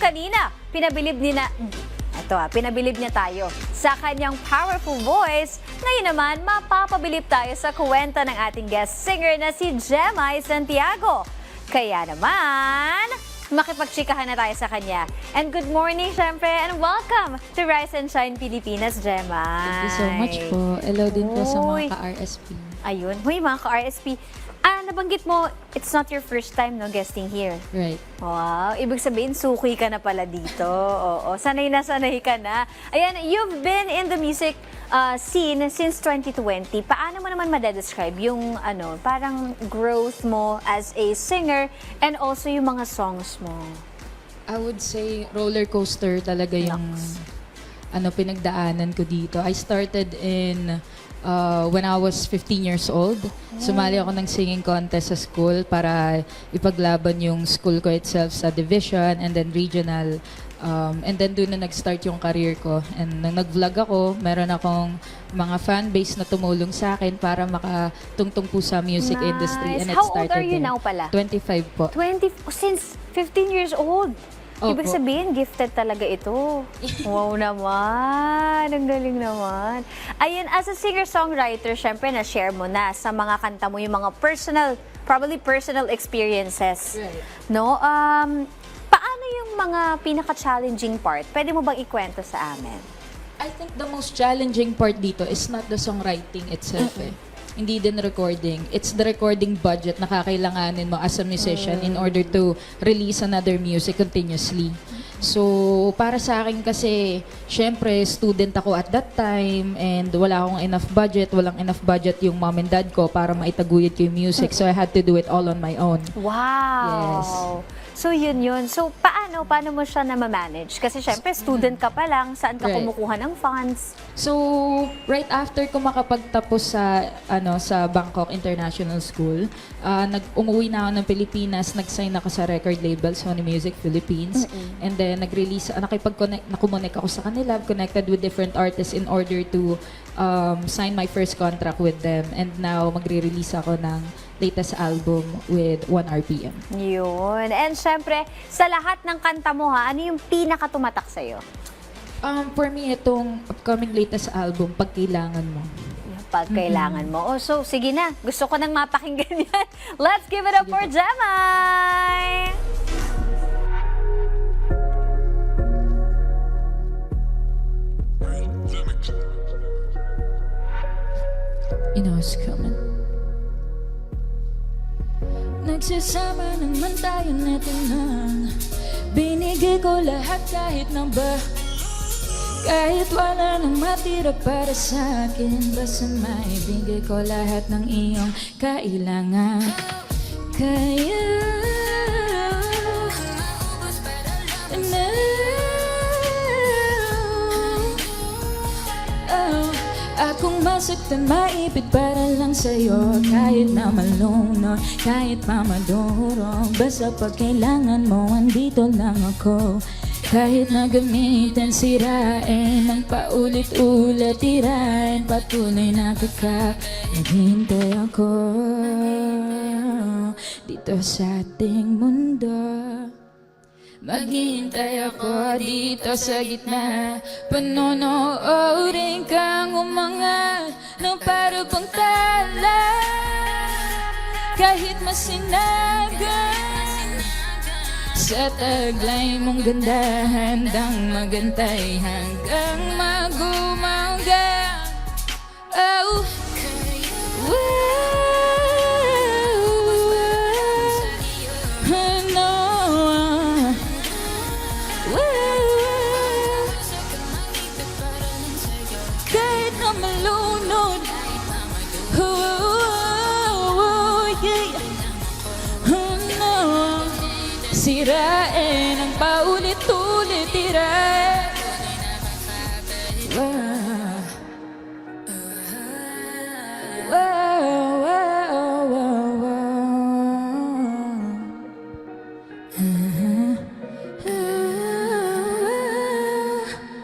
kanina, pinabilib niya tayo sa kanyang powerful voice. Ngayon naman, mapapabilib tayo sa kwento ng ating guest singer na si Jemai Santiago. Kaya naman, makipagchikahan na tayo sa kanya. And good morning, syempre, and welcome to Rise and Shine Pilipinas, Jemai. Thank you so much po. Hello din po sa mga ka-RSP. Ayun. Huy, mga ka-RSP. Nabanggit mo, it's not your first time, no, guesting here. Right. Wow, ibig sabihin, suki ka na pala dito. Oo, sanay ka na. Ayan, you've been in the music scene since 2020. Paano mo naman madedescribe yung parang growth mo as a singer and also yung mga songs mo? I would say roller coaster talaga yung pinagdaanan ko dito. I started in when I was 15 years old. Sumali ako ng singing contest sa school para ipaglaban yung school ko itself sa division and then regional. And then doon na nag-start yung career ko. And nung nag-vlog ako, meron akong mga fan base na tumulong sa akin para makatungtong po sa music industry. And it How old started are you there. now pala? 25 po. Since 15 years old. Ibig Opo. sabihin, gifted talaga ito. Wow naman. Ang galing naman. Ayun, as a singer-songwriter, syempre na-share mo na sa mga kanta mo yung mga probably personal experiences. Right. No? Paano yung mga pinaka-challenging part? Pwede mo bang ikwento sa amin? I think the most challenging part dito is not the songwriting itself Hindi din recording. It's the recording budget na kakailanganin mo as a musician in order to release another music continuously. So, para sa akin kasi, syempre, student ako at that time and wala akong walang enough budget yung mom and dad ko para maitaguyod ko yung music. So, I had to do it all on my own. Wow! Yes. So, yun. So, paano mo siya na-manage? Kasi syempre, student ka pa lang, saan ka Right. kumukuha ng funds? So, right after ko makapagtapos sa Bangkok International School, umuwi na ako ng Pilipinas, nag-sign ako sa record label Sony Music Philippines. And then nag-release, nakumonek ako sa kanila, connected with different artists in order to sign my first contract with them. And now magre-release ako ng latest album with 1RPM. Yun. And syempre, sa lahat ng kanta mo ano yung pinaka-tumatak sa'yo? For me, itong upcoming latest album, Pag Kailangan Mo. Pag kailangan mo. So, sige na. Gusto ko nang mapakinggan yan. Let's give it up for Jemai! You know it's coming. Nagsasama naman tayo neto na. Binigay ko lahat kahit na ba. Kahit wala nang matira para sa akin, basta maibigay ko lahat ng iyong kailangan. Kaya na akong masaktan, maipit para lang sa'yo. Kahit na malunod, kahit mamadurog, basta pag kailangan mo, andito lang ako. Kahit na gamitin, sirain, ang paulit-ulit, tirain, patuloy na kakap, naghihintay ako dito sa ating mundo. Maghihintay ako dito sa gitna, panonoodin kang umangat ng para bang tala. Kahit masinagan sa taglay mong ganda, handang magantay hanggang magumaga. Oh, kahit na malunod, sirain ang paulit-ulit.